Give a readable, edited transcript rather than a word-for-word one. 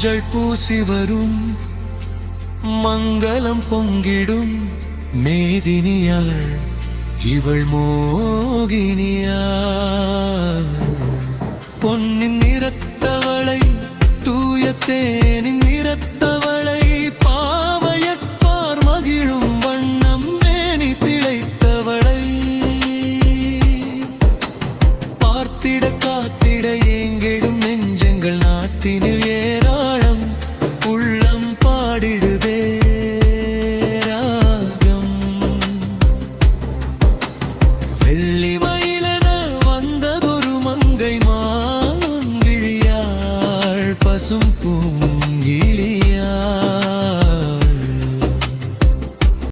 மஞ்சள் பூசி வரும் மங்களம் பொங்கிடும் மேதினியாள் இவள் மோகினியாள். பொன்னின் நிறத்தவளை தூய தேனின் நிறத்தவளை பாவையற்பார் மகிழும் வண்ணம் மேனி திளைத்தவளை பார்த்திட காத்திட ஏங்கிடும் நெஞ்சங்கள் நாட்டினில் ஏராளம் உள்ளம் பாடிடுதே ராகம். வெள்ளி மயிலென வந்ததொரு மங்கை மான் விழியாள் பசும் பூ